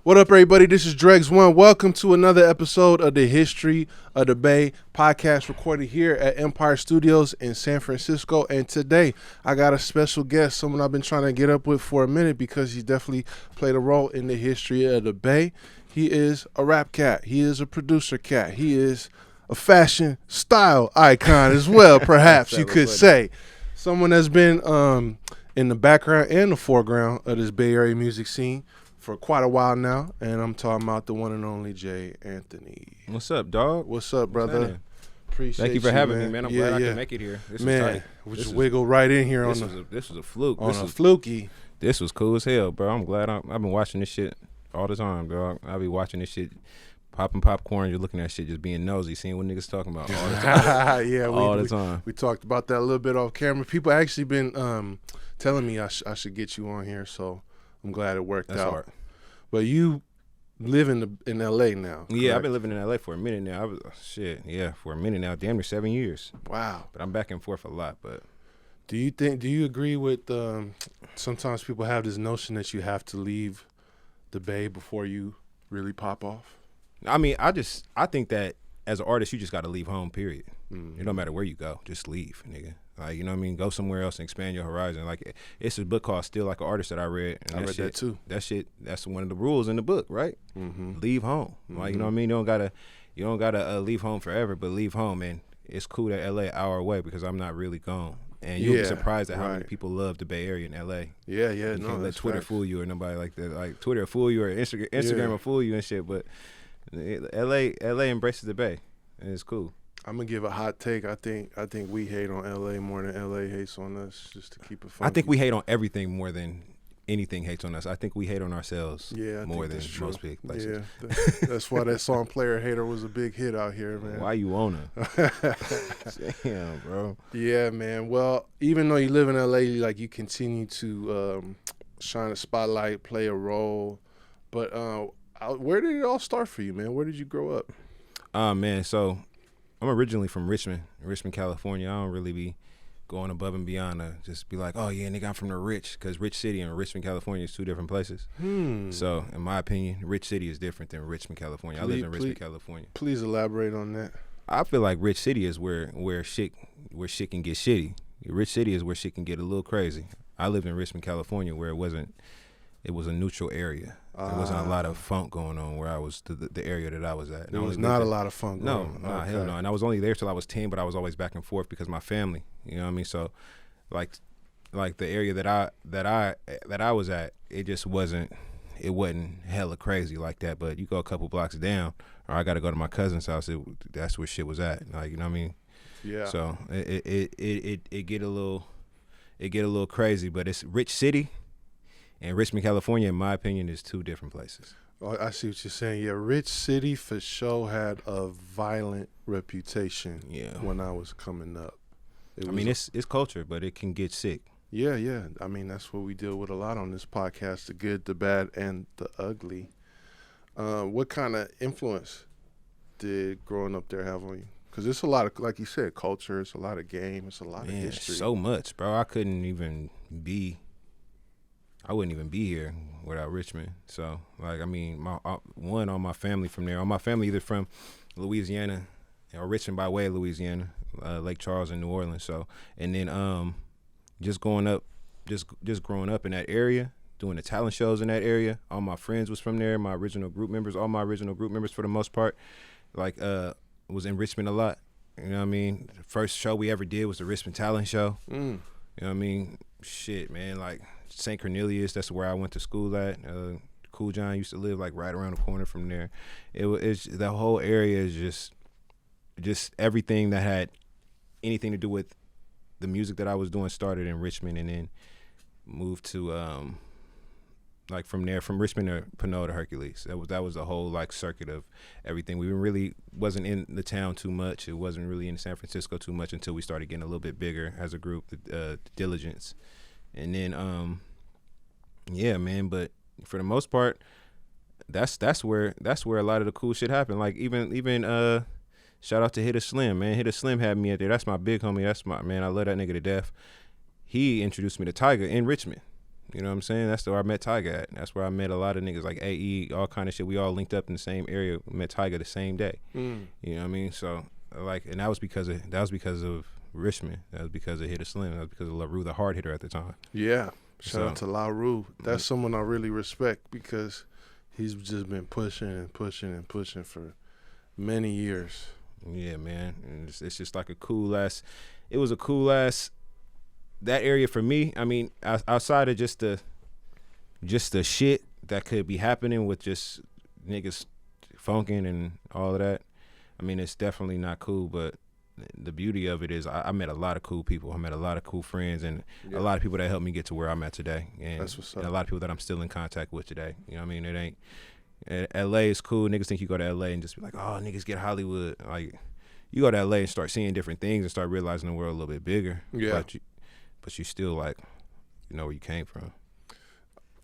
What up, everybody? This is Dregs One. Welcome to another episode of the History of the Bay podcast, recorded here at Empire Studios in San Francisco. And today, I got a special guest, someone I've been trying to get up with for a minute because he definitely played a role in the history of the Bay. He is a rap cat. He is a producer cat. He is a fashion style icon as well, perhaps you could say. Someone that's been in the background and the foreground of this Bay Area music scene for quite a while now, and I'm talking about the one and only Jay Anthony. What's up, dog? What's up, brother? Appreciate Thank you for having man. me, man. I'm glad I could make it here. This man, we just wiggled right in here this was a fluke. Fluky. This was cool as hell, bro. I'm glad I've been watching this shit all the time, dog. I be watching this shit, popping popcorn, you're looking at shit, just being nosy, seeing what niggas talking about all the time. Yeah, all the time. We talked about that a little bit off camera. People actually been telling me I should get you on here, so I'm glad it worked out. Hard. But you live in LA now. Correct? Yeah, I've been living in LA for a minute now. For a minute now, damn near 7 years. Wow. But I'm back and forth a lot. But do you agree with sometimes people have this notion that you have to leave the Bay before you really pop off? I mean, I think that as an artist, you just got to leave home, period. It don't matter where you go, just leave, nigga. Like, you know what I mean? Go somewhere else and expand your horizon. Like, it's a book called Still Like an Artist that I read. And I read that too. That's one of the rules in the book, right? Mm-hmm. Leave home. Like, you know what I mean? You don't gotta leave home forever, but leave home. And it's cool that LA an hour away because I'm not really gone. And you'll be surprised at how many people love the Bay Area in LA. Yeah. You can't let Twitter fool you or nobody like that. Like, Twitter will fool you or Instagram will fool you and shit. But LA embraces the Bay, and it's cool. I'm gonna give a hot take. I think we hate on LA more than LA hates on us, just to keep it funky. I think we hate on everything more than anything hates on us. I think we hate on ourselves more than most big places. Yeah, that's why that song "Player Hater" was a big hit out here, man. Why you on her? Damn, bro. Yeah, man. Well, even though you live in LA, you continue to shine a spotlight, play a role. But where did it all start for you, man? Where did you grow up? Man, so I'm originally from Richmond, California. I don't really be going above and beyond to just be like, oh, yeah, nigga, I'm from the rich, because Rich City and Richmond, California is two different places. So, in my opinion, Rich City is different than Richmond, California. I live in Richmond, California. Please elaborate on that. I feel like Rich City is where shit can get shitty. Rich City is where shit can get a little crazy. I lived in Richmond, California, where it was a neutral area. There wasn't a lot of funk going on where I was, the area that I was at. There was not a lot of funk going on. No, hell no. And I was only there till I was 10, but I was always back and forth because of my family. You know what I mean? So, like the area that I was at, it wasn't hella crazy like that. But you go a couple blocks down, or I got to go to my cousin's house. That's where shit was at. Like, you know what I mean? Yeah. So it get a little crazy, but it's Rich City. And Richmond, California, in my opinion, is two different places. Oh, I see what you're saying. Yeah, Rich City for sure had a violent reputation when I was coming up. It's culture, but it can get sick. Yeah. I mean, that's what we deal with a lot on this podcast, the good, the bad, and the ugly. What kind of influence did growing up there have on you? Because it's a lot of, like you said, culture. It's a lot of game. It's a lot of history. So much, bro. I wouldn't even be here without Richmond. So, like, I mean, all my family from there. All my family either from Louisiana or Richmond by way of Louisiana, Lake Charles and New Orleans. So, and then just growing up in that area, doing the talent shows in that area. All my friends was from there. All my original group members for the most part, was in Richmond a lot. You know what I mean? The first show we ever did was the Richmond Talent Show. You know what I mean? Shit, man, like St. Cornelius, that's where I went to school at. Cool John used to live like right around the corner from there. It's the whole area is just everything that had anything to do with the music that I was doing started in Richmond, and then moved to from Richmond to Pinot to Hercules. That was the whole circuit of everything. We really wasn't in the town too much. It wasn't really in San Francisco too much until we started getting a little bit bigger as a group, the Diligentz. And then yeah, man, but for the most part, that's where a lot of the cool shit happened. Like even shout out to Hitta Slim, man. Hitta Slim had me out there. That's my big homie. That's my man. I love that nigga to death. He introduced me to Tyga in Richmond. You know what I'm saying? That's where I met Tyga at. That's where I met a lot of niggas like AE, all kind of shit. We all linked up in the same area. Met Tyga the same day. You know what I mean? So like, and that was because of Richmond. That was because of Hitter Slim. That was because of LaRue, the hard hitter at the time. Yeah. Shout out to LaRue. That's someone I really respect because he's just been pushing and pushing and pushing for many years. Yeah, man. And it's just like a cool ass. It was a cool ass. That area for me. I mean, outside of just the shit that could be happening with just niggas funking and all of that. I mean, it's definitely not cool. But the beauty of it is, I met a lot of cool people. I met a lot of cool friends, and a lot of people that helped me get to where I'm at today. And, that's what's up. And a lot of people that I'm still in contact with today. You know what I mean? It ain't. LA is cool. Niggas think you go to LA and just be like, oh, niggas get Hollywood. Like, you go to LA and start seeing different things and start realizing the world a little bit bigger. Yeah. But you still, like, you know where you came from.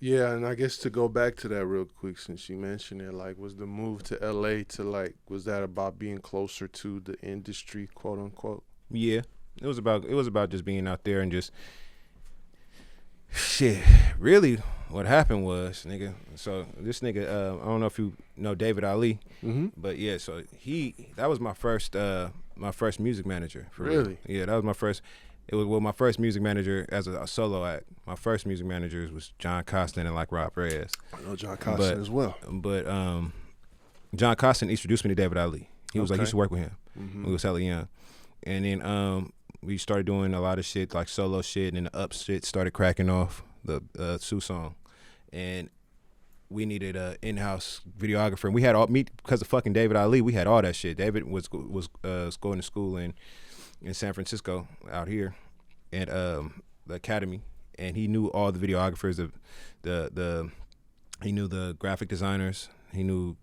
Yeah, and I guess to go back to that real quick, since you mentioned it, like, was the move to LA to, like, was that about being closer to the industry, quote unquote? Yeah. It was about just being out there and just shit. Really, what happened was, nigga. So this nigga, I don't know if you know David Ali, but yeah. So that was my first music manager. For really? Real. Yeah, that was my first. It was my first music manager as a solo act. My first music managers was John Costin and like Rob Reyes. I know John Costin as well. But John Costin introduced me to David Ali. He was like, you used to work with him. We was hella young, and then we started doing a lot of shit like solo shit, and then the Up shit started cracking off, the Sue song, and we needed a in-house videographer. And we had because of fucking David Ali. We had all that shit. David was going to school in San Francisco out here at the academy, and he knew all the videographers, he knew the graphic designers, he knew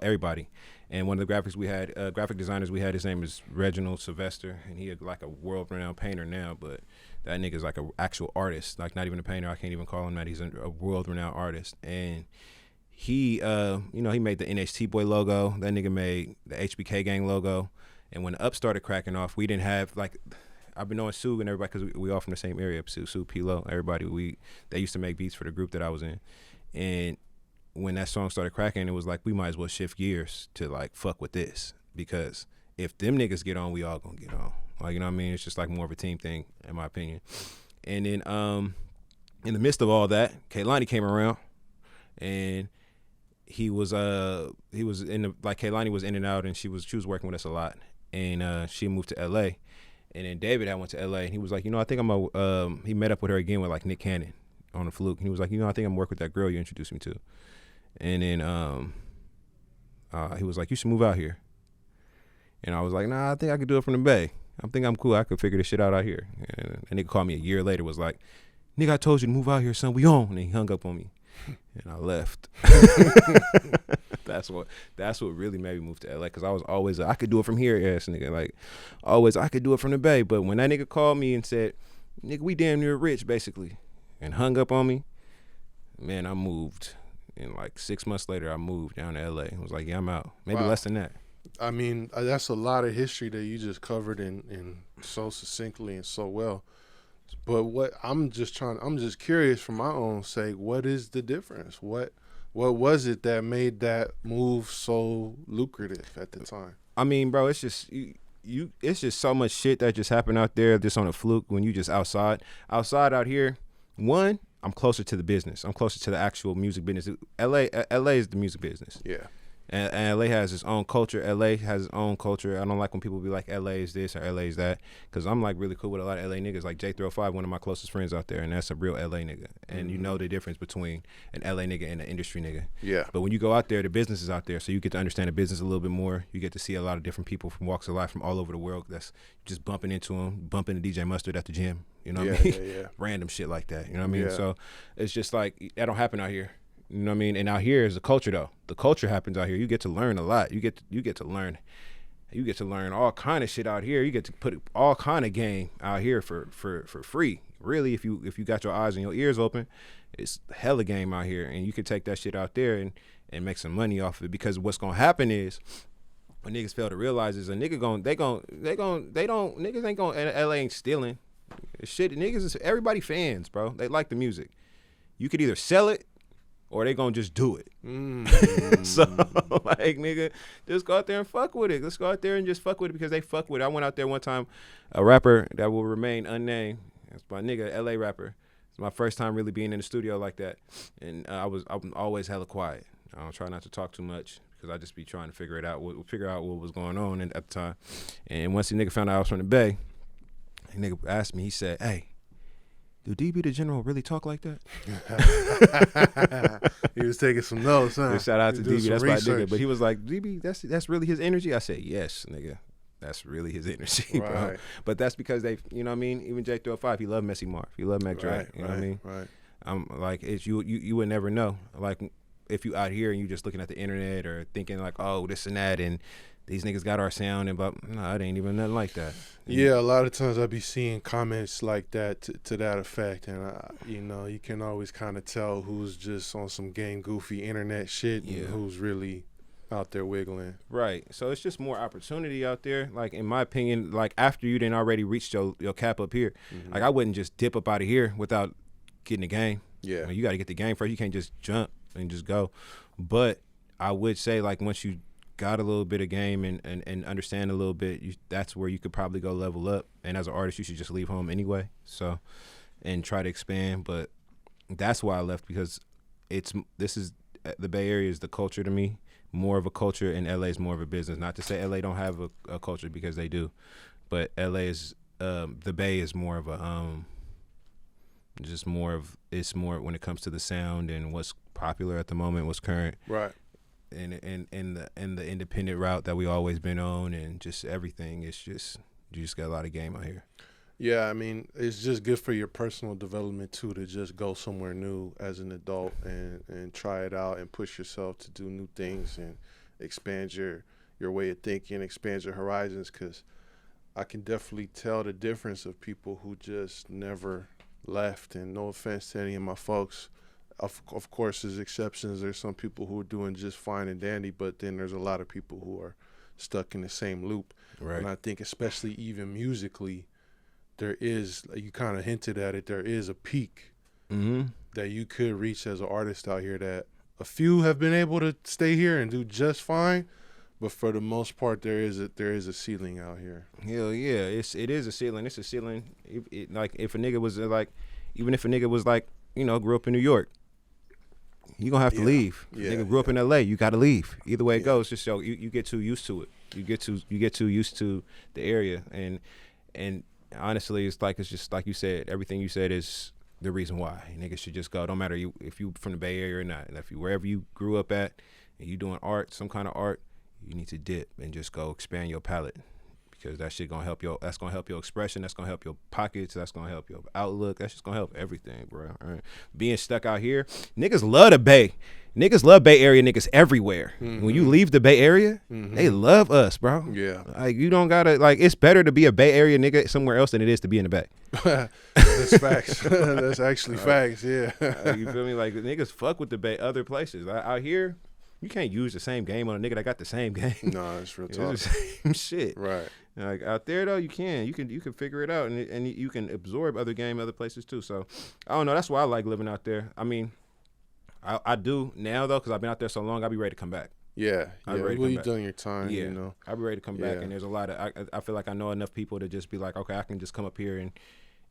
everybody. And one of the graphic designers we had, his name is Reginald Sylvester, and he like a world-renowned painter now, but that nigga's like an actual artist, like not even a painter. I can't even call him that. He's a world-renowned artist, and he he made the NHT Boy logo. That nigga made the HBK Gang logo. And when Up started cracking off, we didn't have, like, I've been knowing Sue and everybody because we all from the same area. Sue, P-Lo, everybody. They used to make beats for the group that I was in. And when that song started cracking, it was like, we might as well shift gears to, like, fuck with this. Because if them niggas get on, we all gonna get on. Like, you know what I mean? It's just like more of a team thing, in my opinion. And then in the midst of all that, Kehlani came around, and Kehlani was in and out, and she was working with us a lot. And she moved to LA, and then David had went to LA, and he was like, I think he met up with her again with like Nick Cannon on the fluke, and he was like, I think I'm working with that girl you introduced me to. And then he was like, you should move out here. And I was like, nah, I think I could do it from the Bay. I think I'm cool. I could figure this shit out here. And a nigga called me a year later, was like, nigga, I told you to move out here, son. We on. And he hung up on me. And I left. That's what really made me move to LA, because I was always I could do it from here, ass nigga. Like, always I could do it from the Bay. But when that nigga called me and said, nigga, we damn near rich, basically, and hung up on me, man, I moved. And like 6 months later, I moved down to LA. I was like, yeah, I'm out. Maybe less than that. I mean, that's a lot of history that you just covered in so succinctly and so well. But what I'm just curious for my own sake, what is the difference? What was it that made that move so lucrative at the time? I mean, bro, it's just it's just so much shit that just happened out there just on a fluke when you just outside out here. One, I'm closer to the business. I'm closer to the actual music business. LA is the music business. Yeah. And LA has its own culture. LA has its own culture. I don't like when people be like, LA is this or LA is that, because I'm like really cool with a lot of LA niggas. Like J305, one of my closest friends out there, and that's a real LA nigga. And you know the difference between an LA nigga and an industry nigga. Yeah. But when you go out there, the business is out there, so you get to understand the business a little bit more. You get to see a lot of different people from walks of life from all over the world. That's just bumping into them, bumping the DJ Mustard at the gym. You know what I mean? Yeah. Random shit like that. You know what I mean? Yeah. So it's just like, that don't happen out here. You know what I mean? And out here is the culture, though. The culture happens out here. You get to learn a lot. You get to learn all kind of shit out here. You get to put all kind of game out here for free. Really, if you got your eyes and your ears open, it's hella game out here, and you can take that shit out there and make some money off of it. Because what's gonna happen is, what niggas fail to realize is niggas ain't going. LA ain't stealing shit. Niggas is everybody fans, bro. They like the music. you could either sell it or they gonna just do it. So, like, nigga, just go out there and fuck with it. Let's go out there and just fuck with it because they fuck with it. I went out there one time, a rapper that will remain unnamed. It's my nigga, LA rapper. It's my first time really being in the studio like that. And I'm always hella quiet. I don't try not to talk too much because I just be trying to figure out what was going on at the time. And once the nigga found out I was from the Bay, the nigga asked me, he said, hey, do DB the General really talk like that? He was taking some notes, huh? Shout out to DB, that's my nigga. But he was like, DB, that's really his energy? I said, yes, nigga. That's really his energy, right. Bro. But that's because they, you know what I mean? Even J305, he loved Messy Marv. He loved Mac Dre. You know what I mean? Right. I'm like, it's you would never know. Like, if you out here and you just looking at the internet or thinking like, oh, this and that, and these niggas got our sound, and but no, it ain't even nothing like that. Yeah, a lot of times I be seeing comments like that to that effect, and you can always kind of tell who's just on some game goofy internet shit and who's really out there wiggling. Right. So it's just more opportunity out there. Like, in my opinion, like, after you didn't already reach your cap up here, like, I wouldn't just dip up out of here without getting the game. Yeah. I mean, you got to get the game first. You can't just jump and just go. But I would say, like, once you got a little bit of game and understand a little bit, that's where you could probably go level up. And as an artist, you should just leave home anyway. So, and try to expand. But that's why I left, because the Bay Area is the culture to me. More of a culture, and LA is more of a business. Not to say LA don't have a culture, because they do, but LA is the Bay is more of a just more of, it's more when it comes to the sound and what's popular at the moment, what's current, right, and the independent route that we always been on, and just everything. It's just, you just got a lot of game out here. Yeah, I mean, it's just good for your personal development too, to just go somewhere new as an adult and try it out and push yourself to do new things and expand your way of thinking, expand your horizons, because I can definitely tell the difference of people who just never left. And no offense to any of my folks. Of course, there's exceptions. There's some people who are doing just fine and dandy, but then there's a lot of people who are stuck in the same loop. Right. And I think especially even musically, there is, you kind of hinted at it, there is a peak that you could reach as an artist out here, that a few have been able to stay here and do just fine, but for the most part, there is a ceiling out here. Hell yeah, it is a ceiling. It's a ceiling. Like, if a nigga was like, even if a nigga was like, grew up in New York, you gonna have to leave. Nigga grew up in LA, you gotta leave. Either way it goes, just so you get too used to it. You get too used to the area, and honestly, it's just like you said. Everything you said is the reason why niggas should just go. Don't matter if you from the Bay Area or not. And if you wherever you grew up at and you doing art, some kind of art, you need to dip and just go expand your palette, because that shit gonna help that's gonna help your expression. That's gonna help your pockets. That's gonna help your outlook. That's just gonna help everything, bro. All right? Being stuck out here, niggas love the Bay. Niggas love Bay Area niggas everywhere. When you leave the Bay Area, they love us, bro. Yeah. Like, you don't gotta, like, it's better to be a Bay Area nigga somewhere else than it is to be in the Bay. That's facts. That's actually facts, yeah. You feel me? Like, niggas fuck with the Bay other places. Out here, you can't use the same game on a nigga that got the same game. No, it's real talk. It's the same shit. Right. Like, out there though, you can figure it out, and you can absorb other game other places too. So I don't know. That's why I like living out there. I mean, I do now though, because I've been out there so long. I'll be ready to come back. Yeah. Well, you've done your time. Yeah. You know. I'll be ready to come back, and there's a lot of I feel like I know enough people to just be like, okay, I can just come up here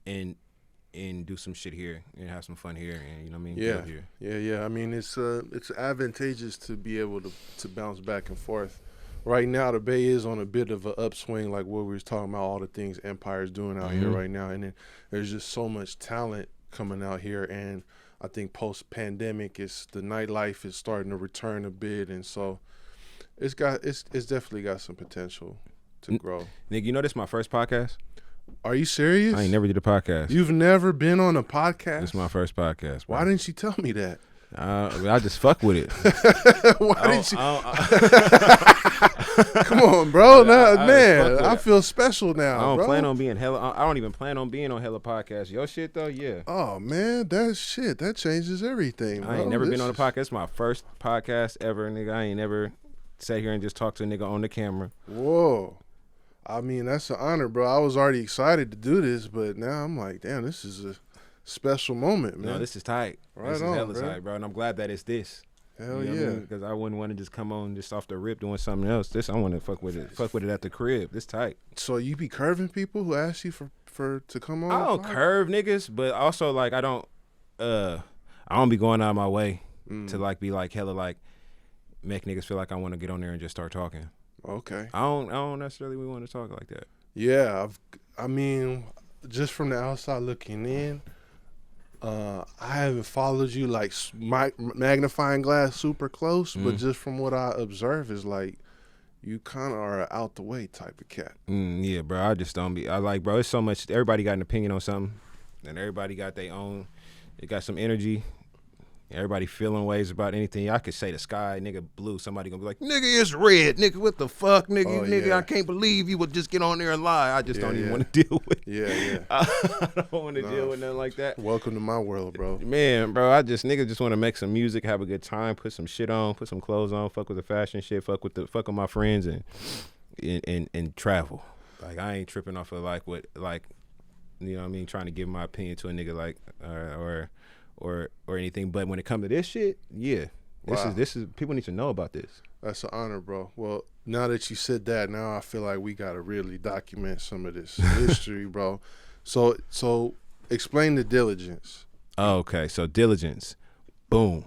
and do some shit here and have some fun here, and you know what I mean? Yeah. Here. Yeah. I mean, it's advantageous to be able to bounce back and forth. Right now, the Bay is on a bit of an upswing, like what we was talking about, all the things Empire's doing out here right now. And then there's just so much talent coming out here. And I think post-pandemic, the nightlife is starting to return a bit. And so it's definitely got some potential to grow. Nigga, you know this is my first podcast? Are you serious? I ain't never did a podcast. You've never been on a podcast? This is my first podcast, bro. Why didn't you tell me that? I just fuck with it. Why didn't you? Come on, bro. I feel special now. I don't bro. plan on being hella. I don't even plan on being on hella podcasts. Your shit though, yeah. Oh man, that changes everything. Bro. I ain't never been on a podcast. It's my first podcast ever, nigga. I ain't never sat here and just talked to a nigga on the camera. Whoa. I mean, that's an honor, bro. I was already excited to do this, but now I'm like, damn, this is special moment, man. No, this is tight. Right this is on, hella bro. tight, bro. And I'm glad that it's this. Hell you know yeah. Because I wouldn't want to just come on just off the rip doing something else. This I want to fuck with it at the crib. This tight. So you be curving people who ask you for to come on? I don't curve niggas, but also like I don't be going out of my way to like be like hella like make niggas feel like I want to get on there and just start talking. Okay. I don't necessarily want to talk like that. Yeah, I mean, just from the outside looking in, I haven't followed you like magnifying glass super close, but just from what I observe is like you kind of are an out the way type of cat. Yeah, bro. I just don't be. I like, bro. It's so much. Everybody got an opinion on something, and everybody got their own. They got some energy. Everybody feeling ways about anything. I could say the sky, nigga, blue. Somebody gonna be like, nigga, it's red. Nigga, what the fuck, nigga? Nigga, I can't believe you would just get on there and lie. I just don't even want to deal with it. Yeah. I don't want to deal with nothing like that. Welcome to my world, bro. Man, bro, nigga just want to make some music, have a good time, put some shit on, put some clothes on, fuck with the fashion shit, fuck with my friends and travel. Like I ain't tripping off of like what like, you know what I mean, trying to give my opinion to a nigga like or anything, but when it comes to this shit, yeah, this is people need to know about this. That's an honor, bro. Well, now that you said that, now I feel like we gotta really document some of this history, bro. So explain the Diligentz. Oh, okay, so Diligentz, boom.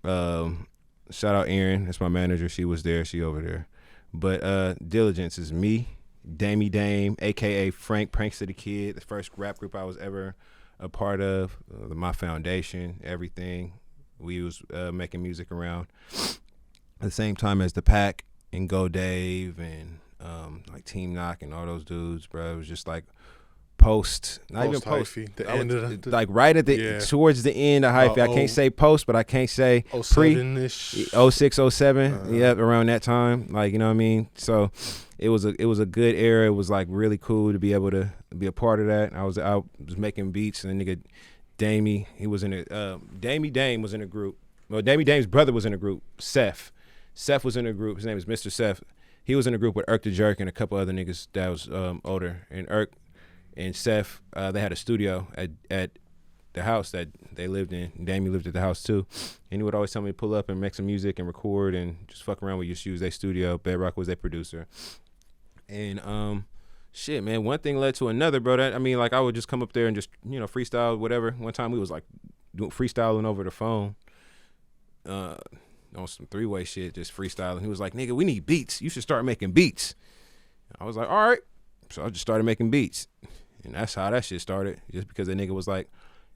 Shout out Erin, that's my manager. She was there, she over there. But Diligentz is me, Dame, aka Frank Prankster the Kid, the first rap group I was ever a part of, my foundation, everything. We was making music around at the same time as the Pack and Go Dave and like Team Knock and all those dudes, bro. It was just like post Hyphy, the end of the like right at the towards the end of Hyphy. I can't say post, but I can't say pre 06, 07. Yep, around that time. Like, you know what I mean? So it was a good era. It was like really cool to be able to be a part of that. I was making beats, and the nigga Damey, he was in it. Dame was in a group. Well, Dame's brother was in a group. Seth was in a group. His name is Mr. Seth. He was in a group with Irk the Jerk and a couple other niggas that was older. And Irk and Seth, they had a studio at the house that they lived in. Damey lived at the house too. And he would always tell me to pull up and make some music and record and just fuck around. We just use their studio. Bedrock was their producer. And shit, man, one thing led to another, bro. I mean, like I would just come up there and just, you know, freestyle, whatever. One time we was like freestyling over the phone. On some three-way shit, just freestyling. He was like, nigga, we need beats. You should start making beats. I was like, all right. So I just started making beats. And that's how that shit started. Just because the nigga was like,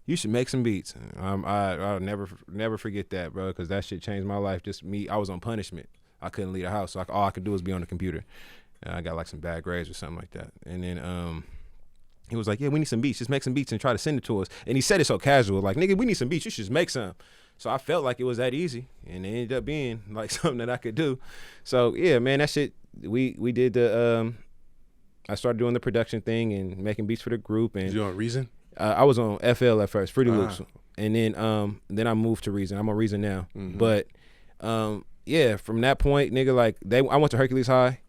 you should make some beats. I'll never forget that, bro, because that shit changed my life. Just me, I was on punishment. I couldn't leave the house. So all I could do was be on the computer. And I got like some bad grades or something like that. And then he was like, yeah, we need some beats. Just make some beats and try to send it to us. And he said it so casual, like, nigga, we need some beats. You should just make some. So I felt like it was that easy. And it ended up being like something that I could do. So yeah, man, that shit, we did the, I started doing the production thing and making beats for the group. And you on Reason? I was on FL at first, Fruity Loops. And then I moved to Reason. I'm on Reason now. Mm-hmm. But yeah, from that point, nigga, like I went to Hercules High.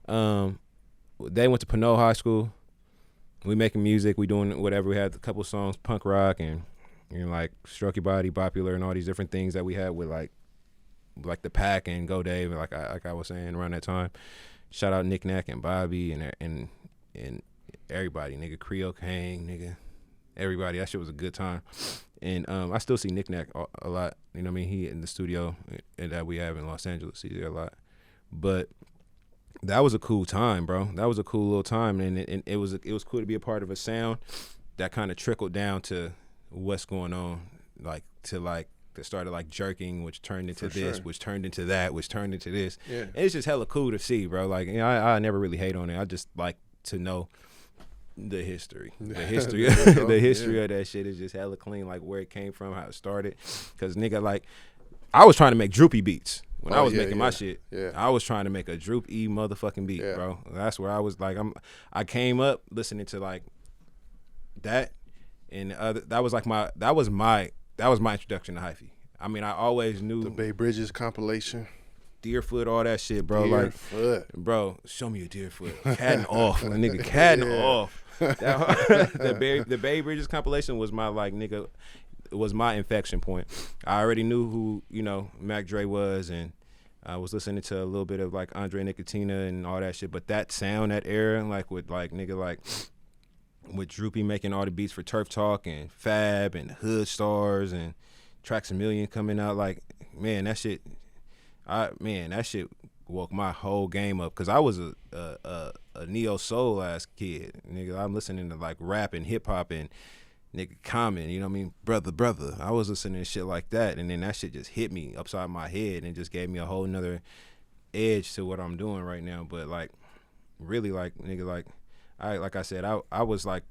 They went to Pinot High School. We making music. We doing whatever. We had a couple songs, punk rock and you know, like Stroke Your Body, Popular, and all these different things that we had with like the Pack and Go Dave, like I was saying around that time. Shout out Nick Nack and Bobby and everybody, nigga, Creole Kang, nigga, everybody. That shit was a good time. And I still see Nick Nack a lot. You know what I mean? He in the studio that we have in Los Angeles. He's there a lot. But that was a cool time, bro. That was a cool little time, and it was cool to be a part of a sound that kind of trickled down to what's going on, like that started like jerking, which turned into which turned into that, which turned into this. Yeah. And it's just hella cool to see, bro. Like, you know, I never really hate on it. I just like to know the history. The history of that shit is just hella clean, like where it came from, how it started. Cause nigga, like I was trying to make droopy beats. When I was making my shit, I was trying to make a droop E motherfucking beat, bro. That's where I was like, I came up listening to like that, and that was my introduction to Hyphy. I mean, I always knew the Bay Bridges compilation. Deerfoot, all that shit, bro. Deerfoot. Like, bro, show me a Deerfoot. Catting off, my nigga, catting off. The Bay Bridges compilation was my was my infection point. I already knew who Mac Dre was, and I was listening to a little bit of like Andre Nicotina and all that shit. But that sound, that era, like with like nigga like with Droopy making all the beats for Turf Talk and Fab and Hood Stars and Tracks a Million coming out, like man, that shit woke my whole game up, because I was a neo soul ass kid, nigga. I'm listening to like rap and hip hop and nigga Common, you know what I mean, brother. I was listening to shit like that, and then that shit just hit me upside my head and just gave me a whole nother edge to what I'm doing right now. But like, really, like nigga, like I said, I was like,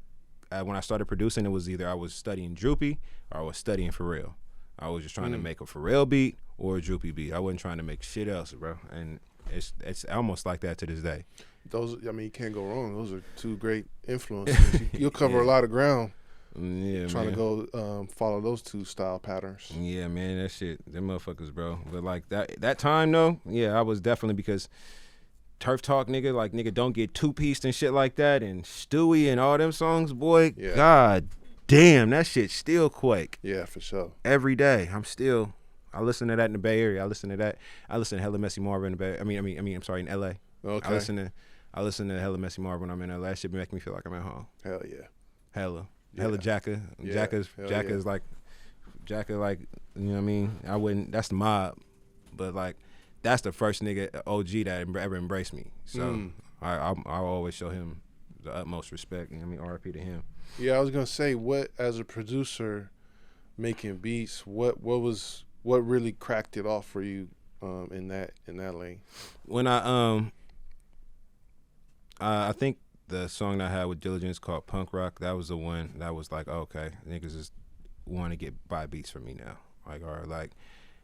when I started producing, it was either I was studying Droopy or I was studying Pharrell. I was just trying to make a Pharrell beat or a Droopy beat. I wasn't trying to make shit else, bro. And it's almost like that to this day. Those, I mean, you can't go wrong. Those are two great influences. You'll cover a lot of ground. Yeah, trying to go follow those two style patterns. Yeah, man, that shit, them motherfuckers, bro. But like that time though, yeah, I was definitely, because Turf Talk, nigga, like nigga, don't get two-pieced and shit like that, and Stewie and all them songs, boy. Yeah. God damn, that shit still quake. Yeah, for sure. Every day, I listen to that in the Bay Area. I listen to Hella Messy Marvin in the Bay. I'm sorry, in LA. Okay. I listen to Hella Messy Marvin when I'm in LA. That shit make me feel like I'm at home. Hell yeah. Hella Jacka. Yeah. Jacka is like, Jacka, like, you know what I mean? That's the mob, but like, that's the first nigga OG that ever embraced me. So I always show him the utmost respect. You know what I mean? RIP to him. Yeah, I was gonna say, what, as a producer making beats, what really cracked it off for you in that lane? When I think the song that I had with Diligentz called Punk Rock, that was the one that was like, okay, niggas just want to get buy beats from me now, like, or like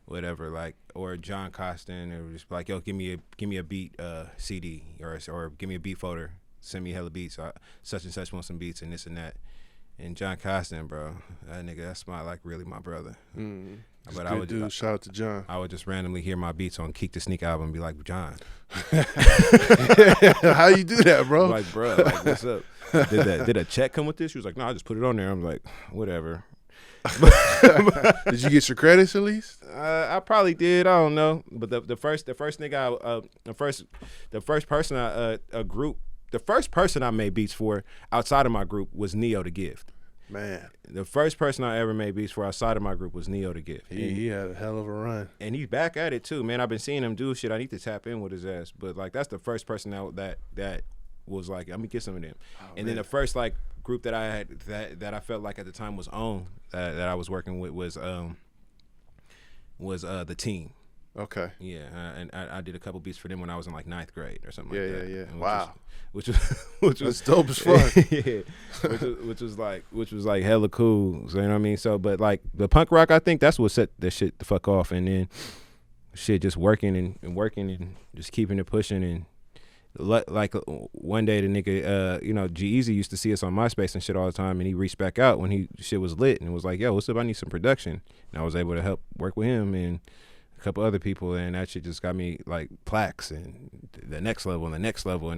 whatever, like, or John Costin, it was just like, yo, give me a beat CD, or give me a beat folder, send me hella beats, such and such want some beats and this and that. And John Costin, bro, that nigga, that's really my brother. But I would do. Shout out to John. I would just randomly hear my beats on Keek the Sneak album and be like, John. How you do that, bro? I'm like, bro, like, what's up? Did a check come with this? She was like, no, I just put it on there. I'm like, whatever. Did you get your credits at least? I probably did. I don't know. But the first person I made beats for outside of my group was Neo the Gift. Man, the first person I ever made beats for outside of my group was Neo the Gift. He had a hell of a run, and he's back at it too, man. I've been seeing him do shit. I need to tap in with his ass, but like, that's the first person that was like, let me get some of them. And then the first like group that I had that I felt like at the time was on that I was working with was The Team. Okay. Yeah, and I did a couple beats for them when I was in like 9th grade or something like that. Yeah. Wow. Which was that's dope as fuck. Yeah. Which was like hella cool. So, you know what I mean? So, but like the punk rock, I think that's what set that shit the fuck off, and then shit just working and working and just keeping it pushing. And like one day the nigga G-Eazy used to see us on MySpace and shit all the time, and he reached back out when shit was lit and was like, yo, what's up, I need some production. And I was able to help work with him and a couple other people, and that shit just got me like plaques and the next level, and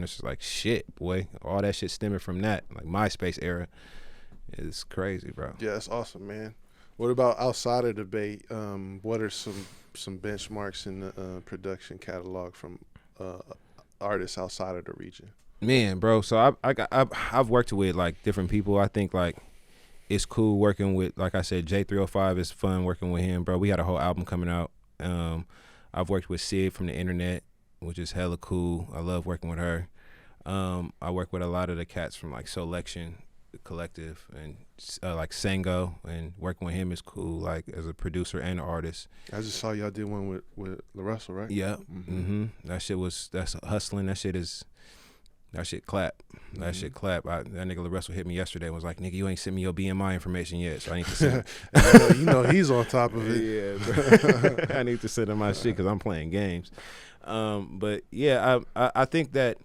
it's just like, shit, boy, all that shit stemming from that, like MySpace era. It's crazy, bro. Yeah, that's awesome, man. What about outside of debate? What are some benchmarks in the production catalog from artists outside of the region? Man, bro, so I've worked with like different people. I think like it's cool working with, like I said, J305 is fun working with him, bro. We had a whole album coming out. I've worked with Sid from the internet, which is hella cool. I love working with her. I work with a lot of the cats from like Selection Collective and like Sango, and working with him is cool, like as a producer and artist. I just saw y'all did one with LaRussell, right? Yeah. That's hustling. That shit clap. That shit clap. That nigga LaRussell hit me yesterday and was like, nigga, you ain't sent me your BMI information yet, so I need to send you know he's on top of it. Yeah, bro. I need to send him my shit because I'm playing games. But yeah, I think that,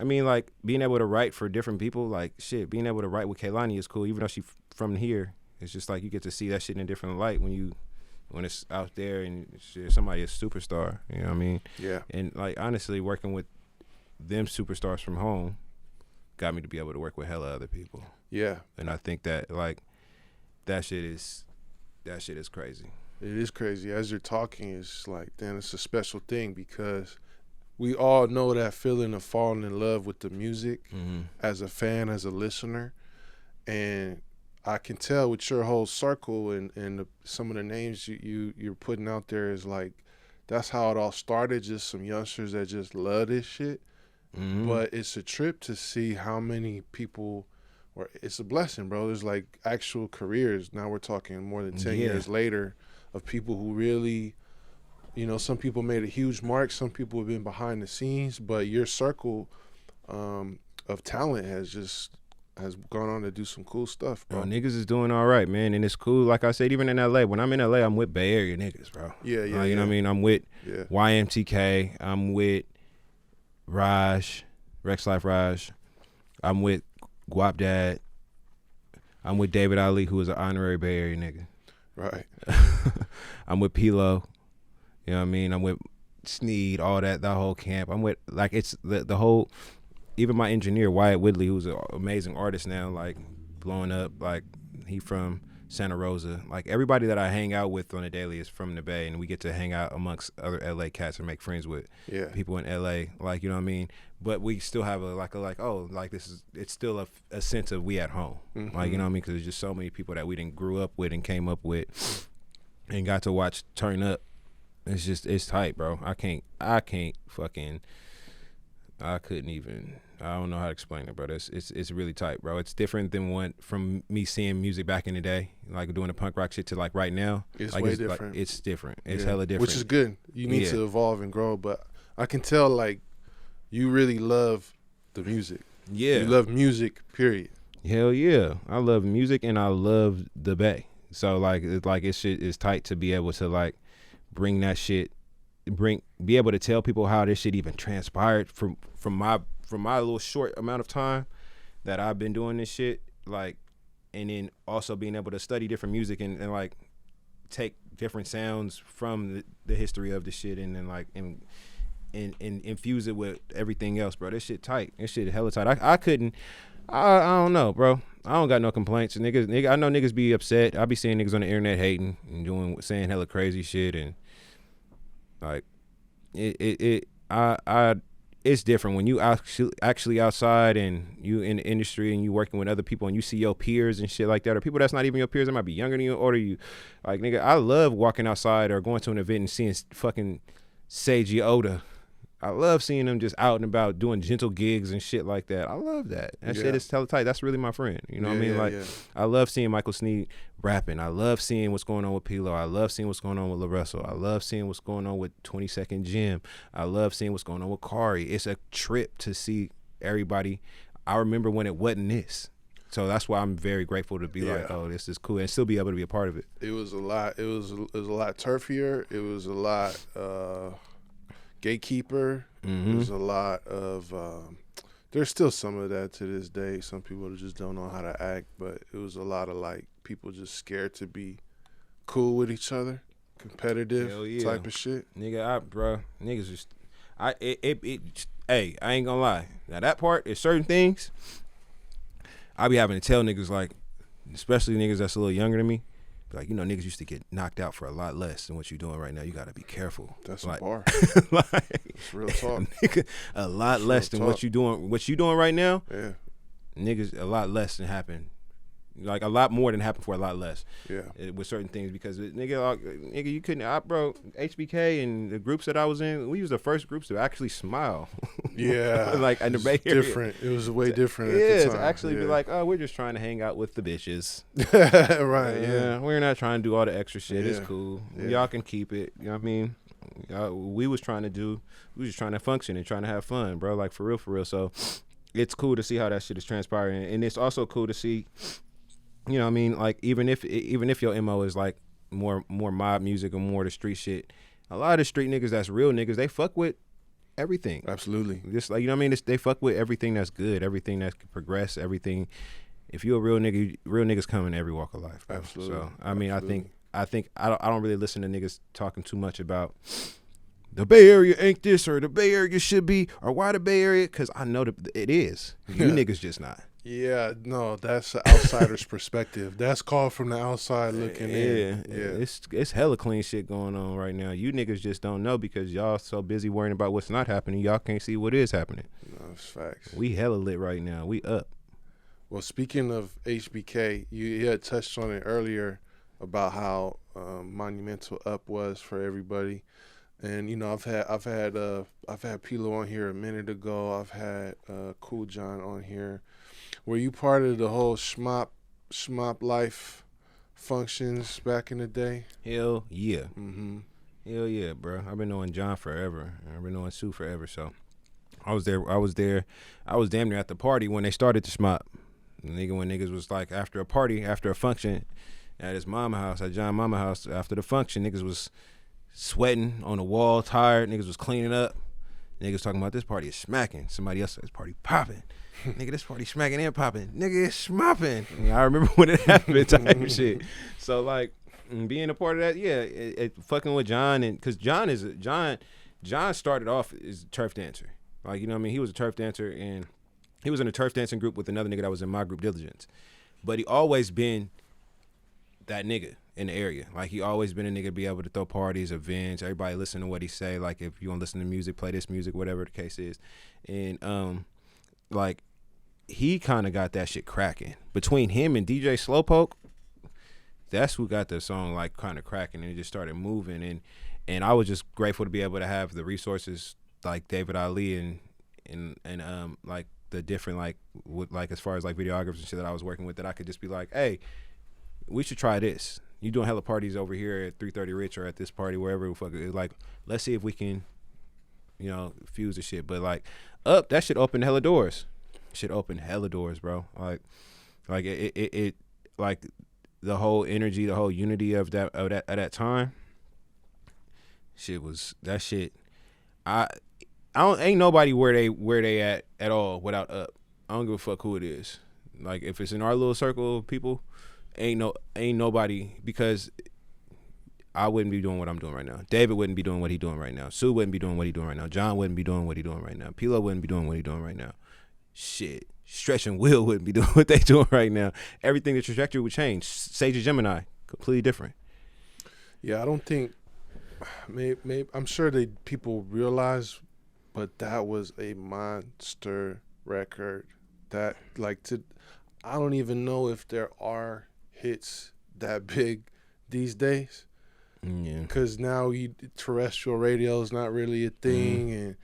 I mean, like, being able to write for different people, like, shit, being able to write with Kehlani is cool, even though she from here. It's just like you get to see that shit in a different light when you when it's out there and shit, somebody is superstar. You know what I mean? Yeah. And like honestly, working with them superstars from home got me to be able to work with hella other people. Yeah. And I think that like that shit is crazy. It is crazy. As you're talking, it's like, damn, it's a special thing because we all know that feeling of falling in love with the music as a fan, as a listener. And I can tell with your whole circle and some of the names you're putting out there is like, that's how it all started, just some youngsters that just love this shit. But it's a trip to see how many people, or it's a blessing, bro. There's like actual careers. Now we're talking more than 10 years later of people who really, you know, some people made a huge mark. Some people have been behind the scenes, but your circle of talent has gone on to do some cool stuff, bro. Niggas is doing all right, man, and it's cool. Like I said, even in LA, when I'm in LA, I'm with Bay Area niggas, bro. Yeah. You know what I mean? I'm with YMTK. I'm with Raj, Rex Life Raj. I'm with Guap Dad. I'm with David Ali, who is an honorary Bay Area nigga. Right. I'm with Pilo. You know what I mean? I'm with Sneed, all that whole camp. I'm with, like, it's the whole, even my engineer, Wyatt Woodley, who's an amazing artist now, like, blowing up. Like, he from Santa Rosa. Like, everybody that I hang out with on a daily is from the Bay, and we get to hang out amongst other LA cats and make friends with people in LA. Like, you know what I mean? But we still have it's still a sense of we at home. Like, you know what I mean? Because there's just so many people that we didn't grew up with and came up with and got to watch turn up. It's tight, bro. I don't know how to explain it, bro. It's really tight, bro. It's different than from me seeing music back in the day, like doing the punk rock shit, to like right now. It's like, way different. Like, it's different. It's hella different. Which is good. You need to evolve and grow, but I can tell like you really love the music. Yeah. You love music, period. Hell yeah. I love music and I love the Bay. So like it's shit is tight to be able to like bring that shit, be able to tell people how this shit even transpired from my little short amount of time that I've been doing this shit, like, and then also being able to study different music and like take different sounds from the history of the shit and then like and infuse it with everything else, bro. This shit tight. This shit hella tight. I don't know, bro. I don't got no complaints. Nigga, I know niggas be upset. I be seeing niggas on the internet hating and saying hella crazy shit, and like it's different when you actually outside and you in the industry and you working with other people and you see your peers and shit like that, or people that's not even your peers, that might be younger than you, or you, like, nigga, I love walking outside or going to an event and seeing fucking Seiji Oda. I love seeing them just out and about doing gentle gigs and shit like that. I love that. That shit is hella tight. That's really my friend. You know what I mean? I love seeing Michael Sneed rapping. I love seeing what's going on with Pilo. I love seeing what's going on with LaRussell. I love seeing what's going on with 22nd Jim. I love seeing what's going on with Kari. It's a trip to see everybody. I remember when it wasn't this. So that's why I'm very grateful to be like, oh, this is cool, and still be able to be a part of it. It was a lot. It was a lot turfier. It was a lot gatekeeper. Mm-hmm. There's a lot of there's still some of that to this day. Some people just don't know how to act, but it was a lot of like people just scared to be cool with each other, competitive type of shit. Niggas just hey, I ain't gonna lie. Now that part is certain things I be having to tell niggas, like, especially niggas that's a little younger than me. Like, you know, niggas used to get knocked out for a lot less than what you're doing right now. You gotta be careful. That's like, a bar. Like, it's real talk. Nigga, a lot less than what you doing. What you doing right now? Yeah. Niggas, a lot less than happened. Like, a lot more than happened for a lot less. Yeah. With certain things, because nigga, you couldn't. Bro, HBK and the groups that I was in, we was the first groups to actually smile. Yeah. Like in the Bay Area. Different. It was way different. Yeah, at the time. To actually be like, oh, we're just trying to hang out with the bitches. Right. Yeah. We're not trying to do all the extra shit. Yeah. It's cool. Yeah. Y'all can keep it. You know what I mean? We was just trying to function and trying to have fun, bro. Like, for real. So it's cool to see how that shit is transpiring, and it's also cool to see. You know what I mean? Like, even if your MO is like more mob music or more the street shit, a lot of the street niggas that's real niggas, they fuck with everything. Absolutely. Just like, you know what I mean? They fuck with everything that's good, everything that can progress, everything. If you're a real nigga, real niggas come in every walk of life, bro. Absolutely. So, I mean, I think I think I don't really listen to niggas talking too much about the Bay Area ain't this or the Bay Area should be or why the Bay Area, because I know it is. You niggas just not. Yeah, no, that's an outsider's perspective. That's called from the outside looking in. Yeah, it's hella clean shit going on right now. You niggas just don't know because y'all so busy worrying about what's not happening. Y'all can't see what is happening. No, it's facts. We hella lit right now. We up. Well, speaking of HBK, you had touched on it earlier about how monumental Up was for everybody. And you know, I've had Pilo on here a minute ago. I've had Cool John on here. Were you part of the whole ShmopLife functions back in the day? Hell yeah. Mm-hmm. Hell yeah, bro. I've been knowing John forever. I've been knowing Sue forever. So I was there. I was damn near at the party when they started the Shmop. When niggas was like after a party, after a function at his mama house, at John's mama house, after the function, niggas was sweating on the wall, tired. Niggas was cleaning up. Niggas talking about this party is smacking. Somebody else said this party popping. Nigga, this party smacking and popping. Nigga, it's schmopping. I remember when it happened type of shit. So, like, being a part of that, yeah, it fucking with John. And because John started off as a turf dancer. Like, you know what I mean? He was a turf dancer, and he was in a turf dancing group with another nigga that was in my group, Diligentz. But he always been that nigga in the area. Like, he always been a nigga to be able to throw parties, events, everybody listen to what he say. Like, if you want to listen to music, play this music, whatever the case is. And, like, he kind of got that shit cracking. Between him and DJ Slowpoke, that's who got the song, like, kind of cracking, and it just started moving. And I was just grateful to be able to have the resources like David Ali and like, the different, like, with, like, as far as, like, videographers and shit that I was working with, that I could just be like, hey, we should try this. You doing hella parties over here at 330 Rich or at this party, wherever the fuck it is. Like, let's see if we can, you know, fuse the shit. But, like, Up, that shit opened hella doors. Shit opened hella doors, bro. Like it like the whole energy, the whole unity of that time. Shit was that shit. I don't ain't nobody where they at all without Up. I don't give a fuck who it is. Like, if it's in our little circle of people, ain't nobody, because I wouldn't be doing what I'm doing right now. David wouldn't be doing what he's doing right now. Sue wouldn't be doing what he's doing right now. John wouldn't be doing what he's doing right now. Pilo wouldn't be doing what he's doing right now. Shit. Stretch and Will wouldn't be doing what they doing right now. Everything, the trajectory would change. Sage and Gemini, completely different. Yeah, I don't think, maybe I'm sure people realize, but that was a monster record. That, like, I don't even know if there are hits that big these days. Yeah. Because now terrestrial radio is not really a thing,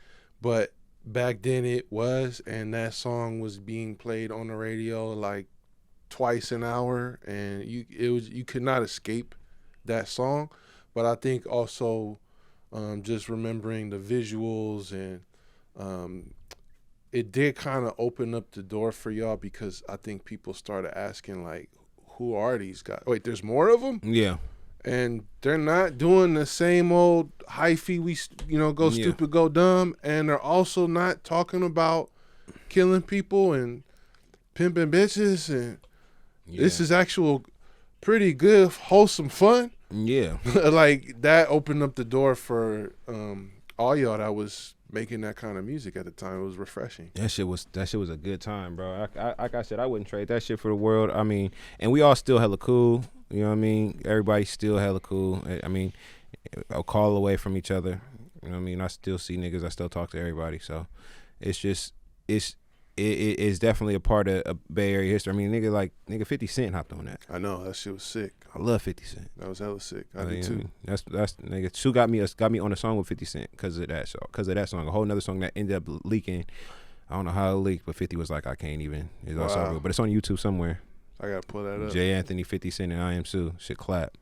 but back then it was, and that song was being played on the radio like twice an hour, and you could not escape that song. But I think also just remembering the visuals, and it did kind of open up the door for y'all, because I think people started asking, like, who are these guys? Wait, there's more of them? Yeah. And they're not doing the same old hyphy, go stupid, go dumb. And they're also not talking about killing people and pimping bitches. And this is actual pretty good, wholesome fun. Yeah. Like, that opened up the door for all y'all that was making that kind of music at the time. It was refreshing. That shit was a good time, bro. Like I said, I wouldn't trade that shit for the world. I mean, and we all still hella cool. You know what I mean? Everybody's still hella cool. I mean, a call away from each other. You know what I mean? I still see niggas. I still talk to everybody. So it's just, it is definitely a part of Bay Area history. I mean, nigga 50 Cent hopped on that. I know, that shit was sick. I love 50 Cent. That was hella sick. I did too. That's nigga. Sue got me on a song with 50 Cent because of that song. A whole nother song that ended up leaking. I don't know how it leaked, but 50 was like, I can't even. It's all good. But it's on YouTube somewhere. I gotta pull that up. J. Anthony, 50 Cent, and Iamsu. Shit clap.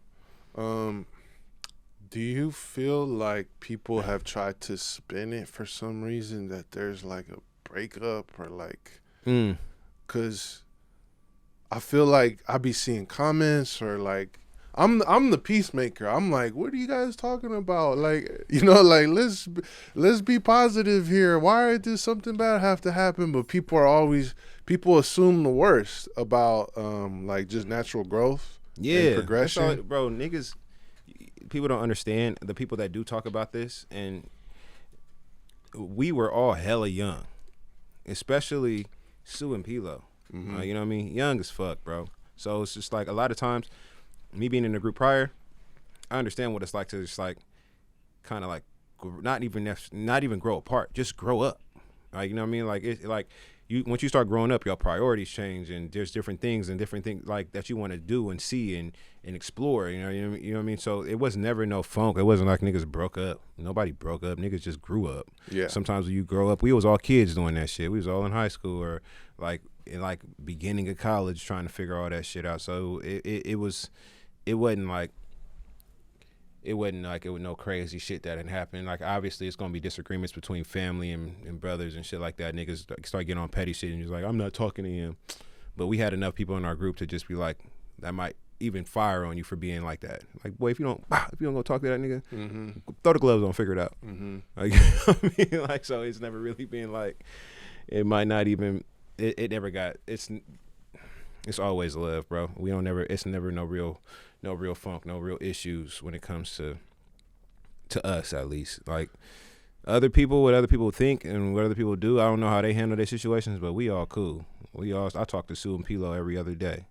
Do you feel like people have tried to spin it for some reason, that there's like a breakup or like, because I feel like I be seeing comments, or like, I'm the peacemaker. I'm like, what are you guys talking about? Like, like, let's be positive here. Why does something bad have to happen? But people assume the worst about like just natural growth Yeah, progression. that's all, bro. Niggas, people don't understand. The people that do talk about this, and we were all hella young, especially Sue and Pilo. You know what I mean? Young as fuck, bro. So it's just like a lot of times, me being in the group prior, I understand what it's like to just like, kind of like, not even grow apart, just grow up. Like, you know what I mean? Like it's like once you start growing up, your priorities change, and there's different things like that you want to do and see and explore. You know what I mean? So it was never no funk. It wasn't like niggas broke up. Nobody broke up. Niggas just grew up. Yeah. Sometimes when you grow up, we was all kids doing that shit. We was all in high school or like in like beginning of college trying to figure all that shit out. So it wasn't like it was no crazy shit that had happened. Like obviously it's gonna be disagreements between family and brothers and shit like that. Niggas start getting on petty shit and just like, I'm not talking to him. But we had enough people in our group to just be like, that might even fire on you for being like that. Like, boy, if you don't go talk to that nigga, throw the gloves on, figure it out. Like, you know what I mean? Like, so it's never really been like, it might not even, it never got, it's always love, bro. It's never no real funk, no real issues when it comes to us, at least. Like what other people think and what other people do, I don't know how they handle their situations, but we all cool. I talk to Sue and Pilo every other day.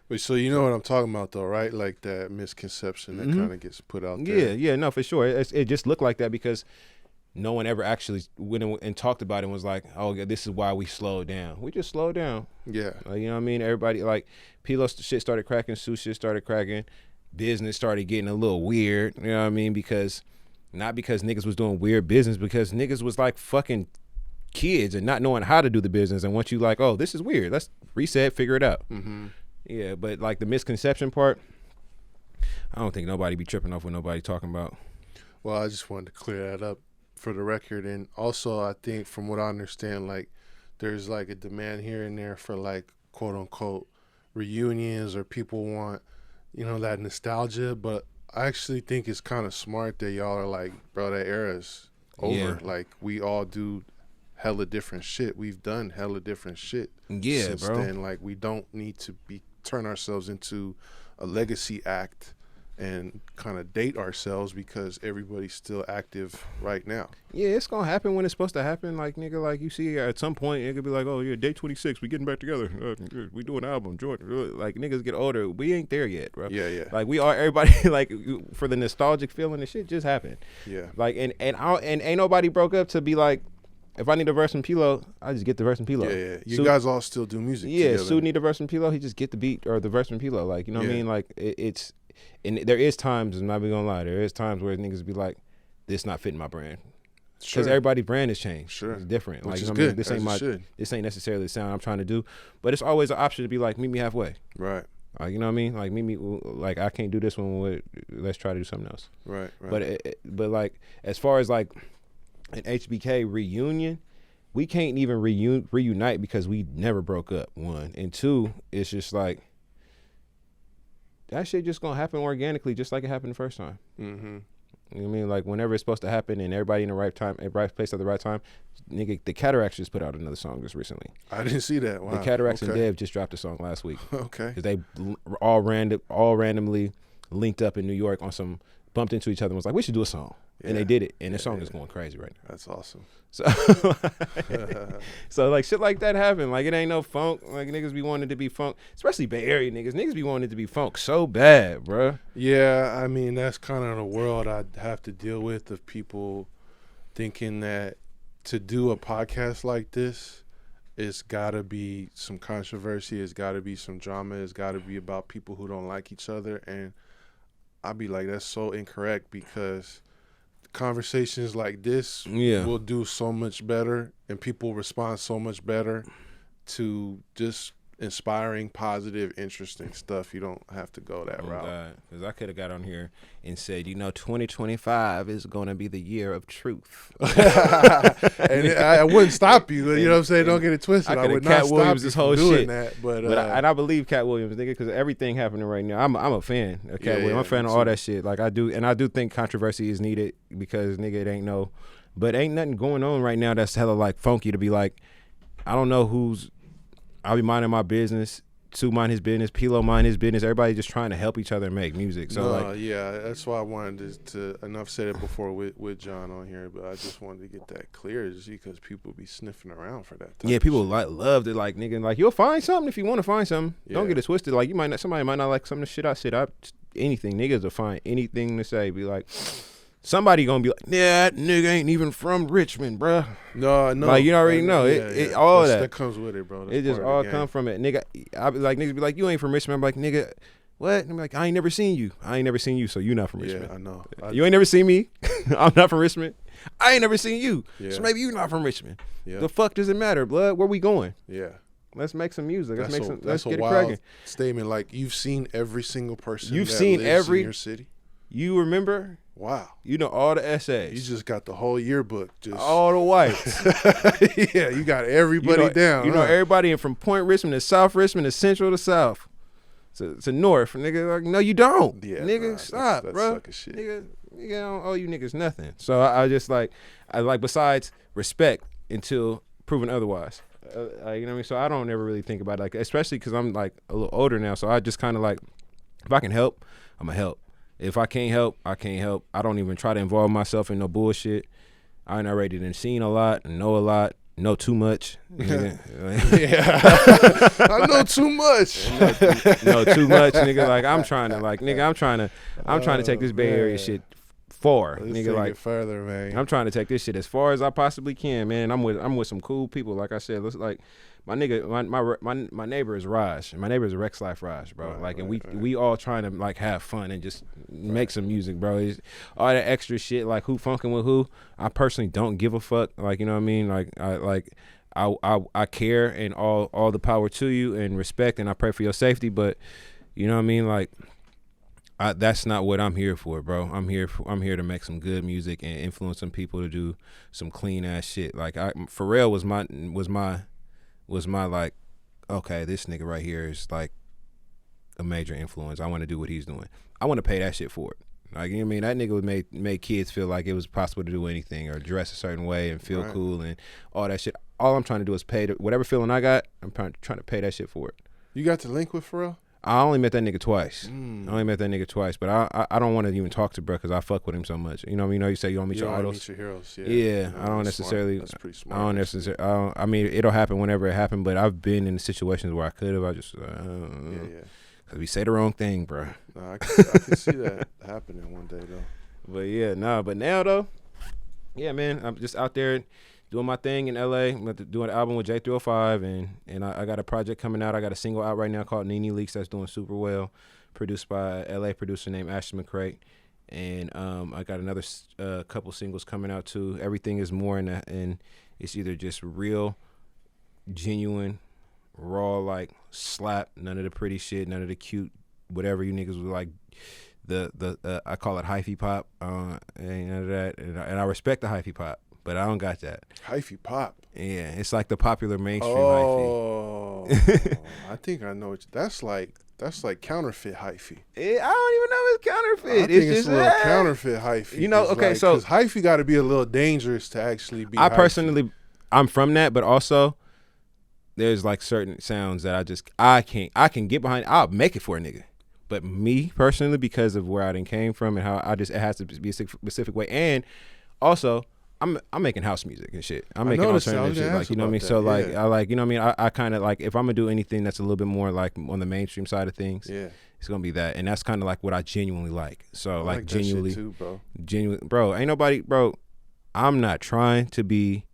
But so you know what I'm talking about though, right? Like that misconception that kind of gets put out there. Yeah, no, for sure. It just looked like that because no one ever actually went and talked about it and was like, oh, yeah, this is why we slowed down. We just slowed down. Yeah. Like, you know what I mean? Everybody, like, Pilo's shit started cracking, Sue shit started cracking, business started getting a little weird, you know what I mean? Not because niggas was doing weird business, because niggas was like fucking kids and not knowing how to do the business. And once you like, oh, this is weird, let's reset, figure it out. Yeah, but like the misconception part, I don't think nobody be tripping off what nobody talking about. Well, I just wanted to clear that up for the record. And also, I think from what I understand, like there's like a demand here and there for like quote unquote reunions, or people want, you know, that nostalgia. But I actually think it's kind of smart that y'all are like, bro, that era's over. Yeah. Like we all do hella different shit. We've done hella different shit since bro. then. Like we don't need to turn ourselves into a legacy act and kind of date ourselves because everybody's still active right now. Yeah, it's gonna happen when it's supposed to happen. Like, nigga, like you see at some point it could be like, oh yeah, day 26, we getting back together. We do an album, joint. Like niggas get older, we ain't there yet, bro. Yeah. Like we are, everybody like for the nostalgic feeling, the shit just happened. Yeah. Like and ain't nobody broke up to be like, if I need a verse from Pilo, I just get the verse from Pilo. Yeah. You guys all still do music together. Sue need a verse from Pilo, he just get the beat or the verse from Pilo. Like, you know what I mean? Like it's, and there is times, I'm not gonna lie, there is times where niggas be like, this not fitting my brand. Because everybody's brand has changed. Sure. It's different. Which like, is you know good. This ain't necessarily the sound I'm trying to do. But it's always an option to be like, meet me halfway. Right. Like, you know what I mean? Like, meet me, like, I can't do this one, let's try to do something else. Right. But like, as far as like an HBK reunion, we can't even reunite because we never broke up, one. And two, it's just like, that shit just gonna happen organically, just like it happened the first time. You know what I mean? Like, whenever it's supposed to happen and everybody in the right time, at right place at the right time. Nigga, the Cataracts just put out another song just recently. I didn't see that. Wow. The Cataracts and Dev just dropped a song last week. Okay. Because they all randomly linked up in New York on some, bumped into each other and was like, we should do a song. And they did it. And the song is going crazy right now. That's awesome. So, so like shit like that happen. Like, it ain't no funk. Like, niggas be wanting to be funk, especially Bay Area niggas. Niggas be wanting to be funk so bad, bruh. Yeah, I mean, that's kind of the world I'd have to deal with, of people thinking that to do a podcast like this, it's got to be some controversy. It's got to be some drama. It's got to be about people who don't like each other. And I'd be like, that's so incorrect, because conversations like this will do so much better, and people respond so much better to just inspiring, positive, interesting stuff. You don't have to go that route. Because I could have got on here and said, 2025 is going to be the year of truth. And I wouldn't stop you. You know what I'm saying? Don't get it twisted. I would not stop you from doing that. But I believe Cat Williams, nigga, because everything happening right now. I'm a fan of Cat Williams. I'm a fan of all that shit. Like, I do, and I do think controversy is needed, because nigga, it ain't nothing going on right now that's hella like funky to be like, I don't know who's. I'll be minding my business, Sue mind his business, Pilo mind his business. Everybody just trying to help each other and make music. So yeah, that's why I wanted to and I've said it before with John on here, but I just wanted to get that clear just because people be sniffing around for that. Yeah, people love it. Like, nigga, like, you'll find something if you want to find something. Yeah. Don't get it twisted. Like, somebody might not like some of the shit I said. Anything, niggas will find anything to say. Be like, somebody gonna be like, yeah, that nigga ain't even from Richmond, bruh. No, like, you already know it. All that comes with it, bro. That's it just all come from it, nigga. I be like, niggas be like, you ain't from Richmond. I'm like, nigga, what? I'm like, I ain't never seen you, so you not from Richmond. Yeah, I know. You ain't never seen me. I'm not from Richmond. I ain't never seen you, so maybe you not from Richmond. Yeah. The fuck does it matter, blood? Where we going? Yeah. Let's make some music. Let's get it wild cracking. Statement. Like, you've seen every single person. You've seen every in your city. You remember? Wow. You know all the essays. You just got the whole yearbook. Just all the whites. Yeah, you got everybody down. You know everybody from Point Richmond to South Richmond to Central to South to North. Nigga, like, no, you don't. Yeah, nigga, stop, that's bro. Sucker shit. Nigga, I don't owe you niggas nothing. So I just like, besides respect until proven otherwise. You know what I mean? So I don't ever really think about it, like, especially because I'm like a little older now. So I just kind of like, if I can help, I'm going to help. If I can't help, I can't help. I don't even try to involve myself in no bullshit. I ain't already done seen a lot, know too much. Yeah. I know too much. know too much, nigga. Like, I'm trying to take this Bay Area shit far. Let's nigga, take like, it further, man. I'm trying to take this shit as far as I possibly can, man. I'm with some cool people. Like I said, let's like my nigga, my neighbor is Raj. My neighbor is Dregs Life Raj, bro. Right, like, and right. we all trying to like have fun and just make some music, bro. It's all that extra shit, like who funking with who. I personally don't give a fuck. Like, you know what I mean? Like, I care, and all the power to you and respect, and I pray for your safety. But you know what I mean? Like, that's not what I'm here for, bro. I'm here to make some good music and influence some people to do some clean ass shit. Like, Pharrell was my like, okay, this nigga right here is like a major influence. I want to do what he's doing. I want to pay that shit for it. Like, you know what I mean? That nigga would make kids feel like it was possible to do anything or dress a certain way and feel cool and all that shit. All I'm trying to do is pay whatever feeling I got. I'm trying to pay that shit for it. You got to link with Pharrell? I only met that nigga twice. But I don't want to even talk to bro because I fuck with him so much. You know what I mean? You say you don't meet your idols. Meet your heroes. Yeah, I don't necessarily. Smart. That's pretty smart. I don't necessarily. I mean, it'll happen whenever it happens. But I've been in situations where I could have. I just. Yeah. Cause we say the wrong thing, bro. No, I can see that happening one day though. But yeah, but now though, yeah, man, I'm just out there doing my thing in LA. I'm doing an album with J305, and I got a project coming out. I got a single out right now called Nene Leaks that's doing super well, produced by a LA producer named Ashton McCray. And I got another couple singles coming out too. Everything is more and it's either just real, genuine, raw, like slap, none of the pretty shit, none of the cute, whatever you niggas was like. The I call it hyphy pop, ain't none of that, and I respect the hyphy pop. But I don't got that. Hyphy pop. Yeah, it's like the popular mainstream hyphy. I think I know. That's like counterfeit hyphy. I don't even know if it's counterfeit. I think it's a little counterfeit hyphy. You know, okay, so because hyphy got to be a little dangerous to actually be. I personally, I'm from that, but also there's like certain sounds that I can get behind. I'll make it for a nigga. But me personally, because of where I done came from and how it has to be a specific way, and also I'm making house music and shit. I'm making alternative shit, like, you know what I mean. So like, I like, you know what I mean. I kind of like, if I'm gonna do anything that's a little bit more like on the mainstream side of things, it's gonna be that, and that's kind of like what I genuinely like. So like genuinely, too, bro. Bro. Ain't nobody, bro. I'm not trying to be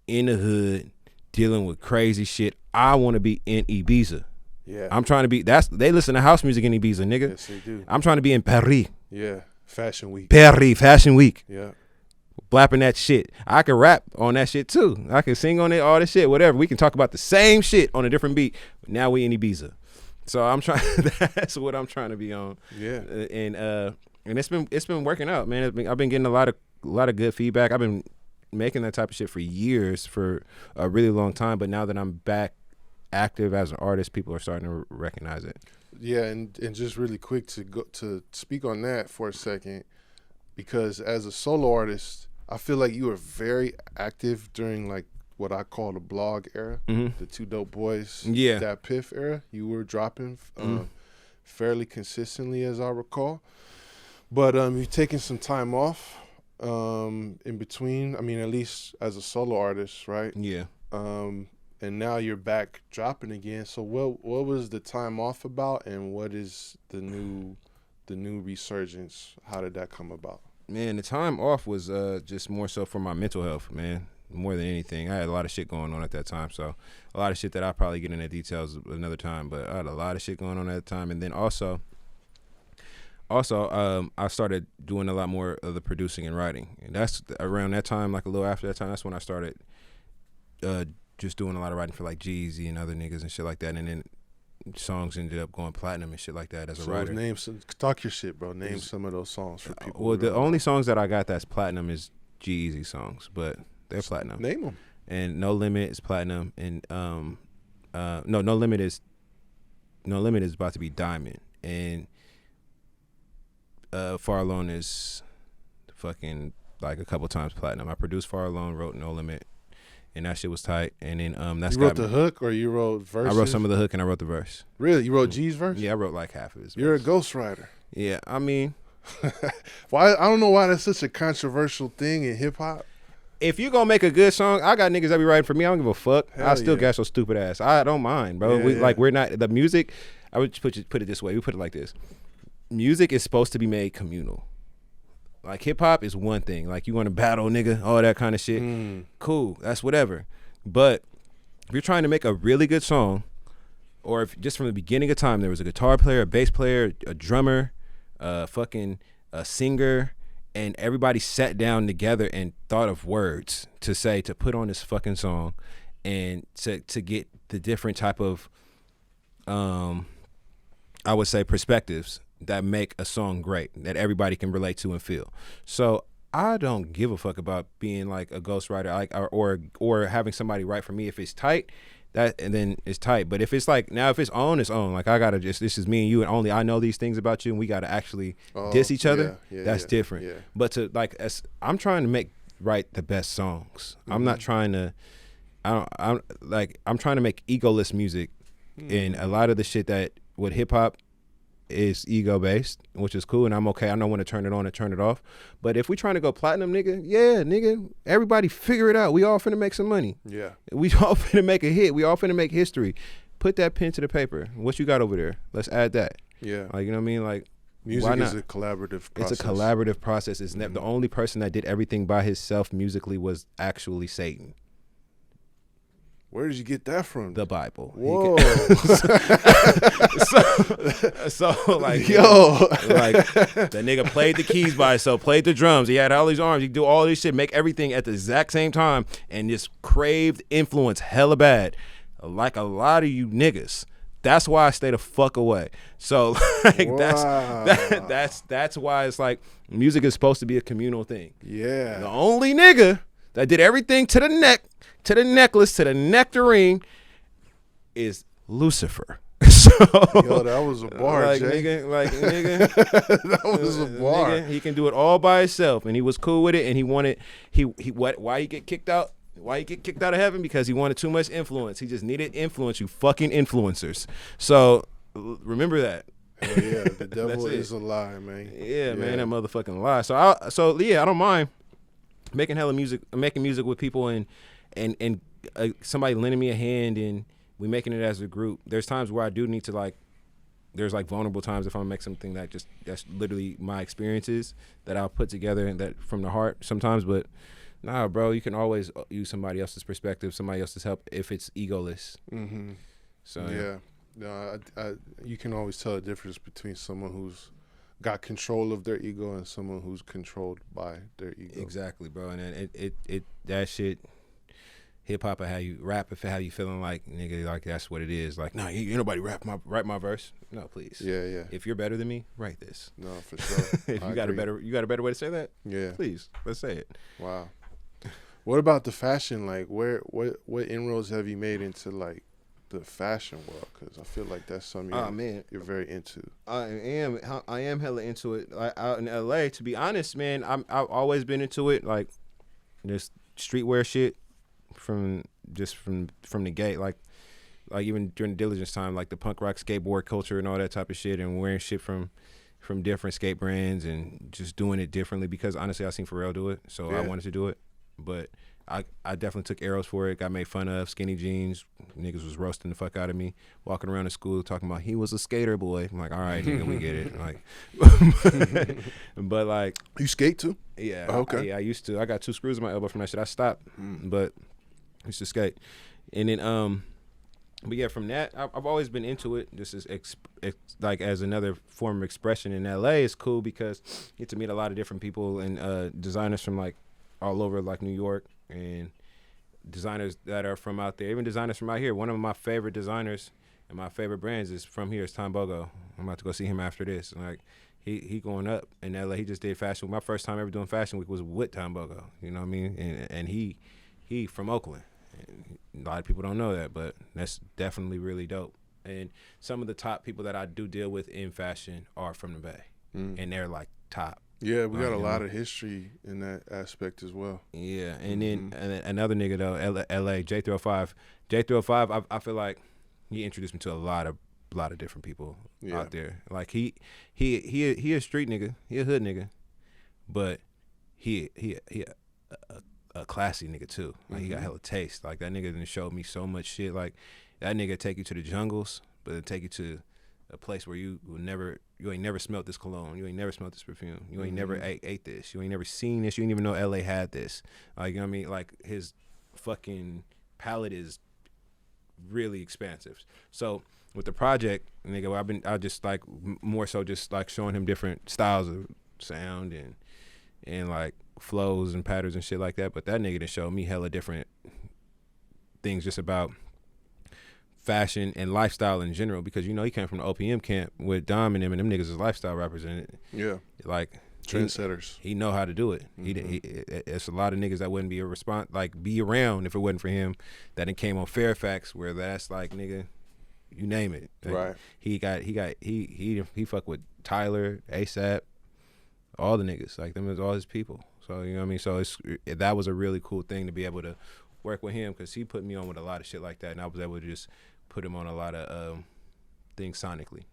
in the hood dealing with crazy shit. I want to be in Ibiza. Yeah, I'm trying to be. They listen to house music in Ibiza, nigga. Yes, they do. I'm trying to be in Paris. Yeah, Fashion Week. Paris, Fashion Week. Yeah, blapping that shit. I can rap on that shit too. I can sing on it, all this shit, whatever. We can talk about the same shit on a different beat. Now we in Ibiza. So I'm trying. That's what I'm trying to be on. Yeah, and it's been working out, man. I've been getting a lot of good feedback. I've been making that type of shit for years, for a really long time. But now that I'm back active as an artist, people are starting to recognize it. Yeah, and just really quick to speak on that for a second, because as a solo artist, I feel like you were very active during like what I call the blog era, the Two Dope Boys, Yeah. that Piff era. You were dropping fairly consistently, as I recall. But you've taken some time off in between. I mean, at least as a solo artist, right? Yeah. And now you're back dropping again. So what was the time off about, and what is the new resurgence? How did that come about? Man, the time off was just more so for my mental health, man. More than anything, I had a lot of shit going on at that time. So a lot of shit that I'll probably get into details another time. But I had a lot of shit going on at the time, and then also, I started doing a lot more of the producing and writing, and that's around that time, like a little after that time. That's when I started just doing a lot of writing for like G-Eazy and other niggas and shit like that, and then songs ended up going platinum and shit like that as a writer. Talk your shit, bro. Name some of those songs for people. Well, the only songs that I got that's platinum is G-Eazy songs, but they're platinum. Name them. And No Limit is platinum, and No Limit is about to be diamond, and Far Alone is fucking like a couple times platinum. I produced Far Alone, wrote No Limit, and that shit was tight. And then that's you wrote the hook, or you wrote verses? I wrote some of the hook and I wrote the verse. Really? You wrote G's verse? Yeah, I wrote like half of his. You're verse. a ghostwriter. Yeah, I mean, why? I don't know why that's such a controversial thing in hip hop. If you gonna make a good song, I got niggas that be writing for me. I don't give a fuck. Hell I still yeah. got your stupid ass. I don't mind, bro. Yeah, We're not the music. I would put it this way. We put it like this: music is supposed to be made communal. Like hip hop is one thing. Like you want to battle, nigga, all that kind of shit. Cool, that's whatever. But if you're trying to make a really good song, or if just from the beginning of time there was a guitar player, a bass player, a drummer, a singer, and everybody sat down together and thought of words to put on this fucking song, and to get the different type of I would say perspectives that make a song great, that everybody can relate to and feel. So I don't give a fuck about being like a ghostwriter, like or having somebody write for me. If it's tight, and then it's tight. But if it's like, now if it's on, it's on. Like I gotta this is me and you, and only I know these things about you, and we gotta actually diss each other. That's different. Yeah. But I'm trying to write the best songs. I'm not trying to. I'm trying to make egoless music, and a lot of the shit that with hip hop is ego based, which is cool, and I'm okay. I know when to turn it on and turn it off. But if we trying to go platinum, nigga, everybody figure it out. We all finna make some money. Yeah. We all finna make a hit. We all finna make history. Put that pen to the paper. What you got over there? Let's add that. Yeah. Like, you know what I mean? Like, music is a collaborative process. It's a collaborative process. It's the only person that did everything by himself musically was actually Satan. Where did you get that from? The Bible. Whoa. so like, the nigga played the keys by himself, played the drums. He had all these arms. He do all this shit, make everything at the exact same time, and just craved influence hella bad. Like a lot of you niggas. That's why I stay the fuck away. So like that's why it's like music is supposed to be a communal thing. Yeah. The only nigga that did everything to the neck, to the necklace, to the nectarine is Lucifer. So, yo, that was a bar, like, Jay. Nigga, that was a bar. Nigga, he can do it all by himself, and he was cool with it. And he wanted why he get kicked out? Why he get kicked out of heaven? Because he wanted too much influence. He just needed influence. You fucking influencers. So remember that. Hell yeah, the devil is a lie, man. Yeah, man, that motherfucking lie. So I don't mind making music with people and somebody lending me a hand, and we making it as a group. There's times where I do need to there's vulnerable times if I make something that's literally my experiences that I'll put together and that from the heart sometimes. But nah, bro, you can always use somebody else's perspective, somebody else's help if it's egoless. Mm-hmm. So yeah, no, you can always tell the difference between someone who's got control of their ego and someone who's controlled by their ego. Exactly, bro. And it that shit, hip hop or how you rap, if how you feeling like, nigga, like that's what it is. Like, nah, ain't nobody write my verse. No, please. Yeah. If you're better than me, write this. No, for sure. If you got a better way to say that, yeah, please, let's say it. Wow. What about the fashion? Like, what inroads have you made into the fashion world? Because I feel like that's something you're very into. I am hella into it. Like out in LA, to be honest, man, I've always been into it. Like this streetwear shit, just from the gate, like even during the Diligentz time, like the punk rock skateboard culture and all that type of shit, and wearing shit from different skate brands and just doing it differently, because honestly I seen Pharrell do it, so I wanted to do it. But I definitely took arrows for it, got made fun of, skinny jeans, niggas was roasting the fuck out of me, walking around the school talking about he was a skater boy. I'm like, all right, nigga, we get it. Like, but like, you skate too? Yeah. Oh, okay. I used to. I got 2 screws in my elbow from that shit. I stopped, but I used to skate. And then, but yeah, from that, I've always been into it. Just as like as another form of expression. In LA, it's cool because you get to meet a lot of different people and designers from like all over, like New York, and designers that are from out there, even designers from out here. One of my favorite designers and my favorite brands is from here. It's Tom Bogo. I'm about to go see him after this. And like he going up in LA. He just did fashion. My first time ever doing fashion week was with Tom Bogo. You know what I mean? And he from Oakland. And a lot of people don't know that, but that's definitely really dope. And some of the top people that I do deal with in fashion are from the Bay, and they're like top. Yeah, we got a lot of history in that aspect as well. Yeah, and then another nigga though, LA, J305. J305, I feel like he introduced me to a lot of different people out there. Like he a street nigga, he a hood nigga, but he a classy nigga too. Like he got hella taste. Like that nigga done showed me so much shit. Like that nigga take you to the jungles, but it'll take you to a place where you ain't never smelled this cologne, you ain't never smelled this perfume, you ain't never ate this, you ain't never seen this, you ain't even know LA had this. Like, you know what I mean? Like his fucking palette is really expansive. So with the project, nigga, I just like more so just like showing him different styles of sound and like flows and patterns and shit like that. But that nigga done showed me hella different things just about fashion and lifestyle in general, because you know he came from the OPM camp with Dom and them niggas is lifestyle represented. Yeah, like trendsetters. He know how to do it. It's a lot of niggas that wouldn't be be around if it wasn't for him. That it came on Fairfax, where that's like, nigga, you name it. Like, right. He fuck with Tyler, ASAP, all the niggas. Like them is all his people. So you know what I mean. So that was a really cool thing to be able to work with him, because he put me on with a lot of shit like that, and I was able to just put him on a lot of things sonically.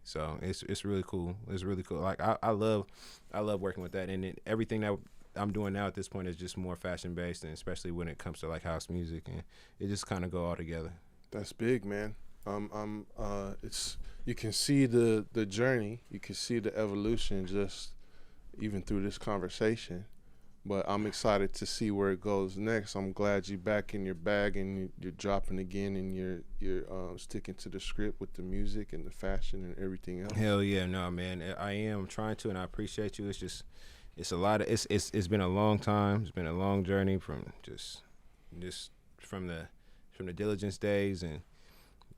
So it's really cool. It's really cool. Like I love working with that, and everything that I'm doing now at this point is just more fashion based, and especially when it comes to like house music, and it just kind of go all together. That's big, man. It's, you can see the journey, you can see the evolution just even through this conversation. But I'm excited to see where it goes next. I'm glad you're back in your bag and you're dropping again, and you're sticking to the script with the music and the fashion and everything else. Hell yeah, no man, I am trying to, and I appreciate you. It's a lot of it's been a long time. It's been a long journey from just from the Diligentz days and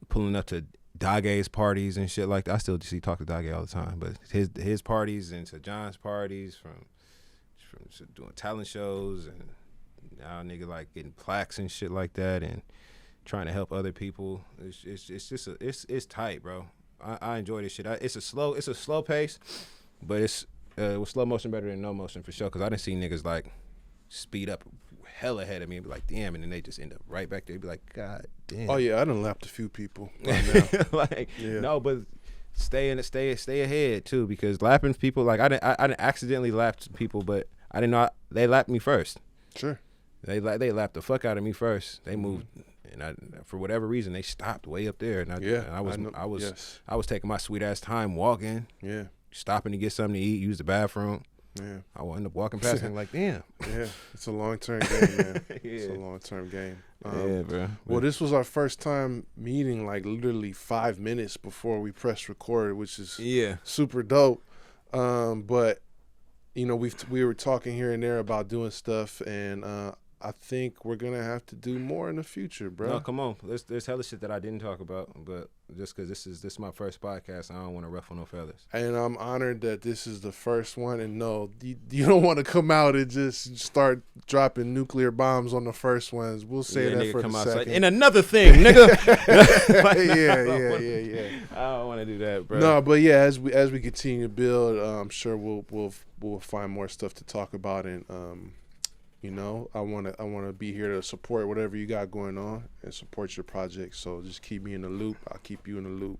pulling up to Dage's parties and shit like that. I still see talk to Dage all the time, but his parties and to John's parties from doing talent shows, and now nigga like getting plaques and shit like that, and trying to help other people. It's just it's tight, bro. I enjoy this shit. It's a slow pace, but it's with slow motion better than no motion for sure. Because I done seen niggas like speed up hell ahead of me and be like, damn, and then they just end up right back there. Be like, God damn. Oh yeah, I done lapped a few people right now. Like, yeah. No, but stay ahead too, because lapping people, like I didn't accidentally lapped people, but I didn't know they lapped me first. Sure. They lapped the fuck out of me first. They moved, and for whatever reason they stopped way up there. And I was taking my sweet ass time walking. Yeah. Stopping to get something to eat, use the bathroom. Yeah. I wound up walking past and like, damn. Yeah. It's a long-term game, man. Yeah. It's a long-term game. Yeah, bro. Well, this was our first time meeting, like literally 5 minutes before we pressed record, which is super dope. But you know, we were talking here and there about doing stuff, and I think we're gonna have to do more in the future, bro. No, come on. There's hella shit that I didn't talk about, but just because this is my first podcast, I don't want to ruffle no feathers. And I'm honored that this is the first one. And no, you don't want to come out and just start dropping nuclear bombs on the first ones. We'll say that for a second. And another thing, nigga. Yeah. I don't want to do that, bro. No, but yeah, as we continue to build, I'm sure we'll find more stuff to talk about, and You know, I wanna be here to support whatever you got going on and support your project. So just keep me in the loop. I'll keep you in the loop.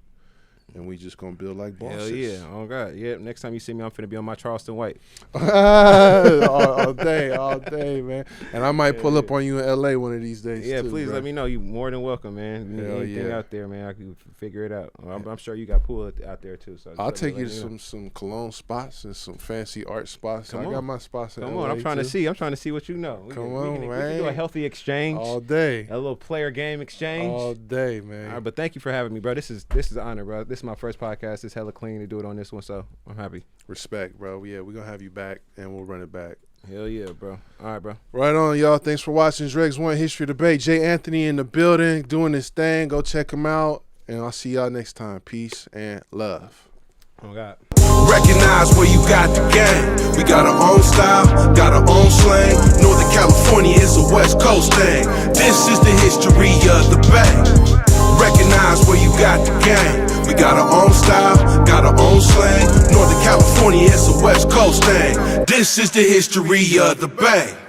And we just gonna build like bosses. Hell yeah! Oh God, yeah. Next time you see me, I'm finna be on my Charleston White. all day, man. And I might pull up on you in LA one of these days. Yeah, too, please bro. let me know. You more than welcome, man. You need anything out there, man, I can figure it out. I'm sure you got pool out there too. So I'll take you to some cologne spots and some fancy art spots. I got my spots in LA I'm trying too. to see. I'm trying to see what you know. We can do a healthy exchange all day. A little player game exchange all day, man. All right, but thank you for having me, bro. This is an honor, bro. This is my first podcast. It's hella clean to do it on this one, so I'm happy. Respect, bro. Yeah, we're gonna have you back and we'll run it back. Hell yeah, bro. All right, bro. Right on, y'all. Thanks for watching Dregs One History Debate. Jay Anthony in the building doing his thing. Go check him out. And I'll see y'all next time. Peace and love. Oh God. Recognize where you got the game. We got our own style, got our own slang. Northern California is a West Coast thing. This is the history of the Bay. Recognize where you got the game. We got our own style, got our own slang. Northern California is a West Coast thing. This is the history of the Bay.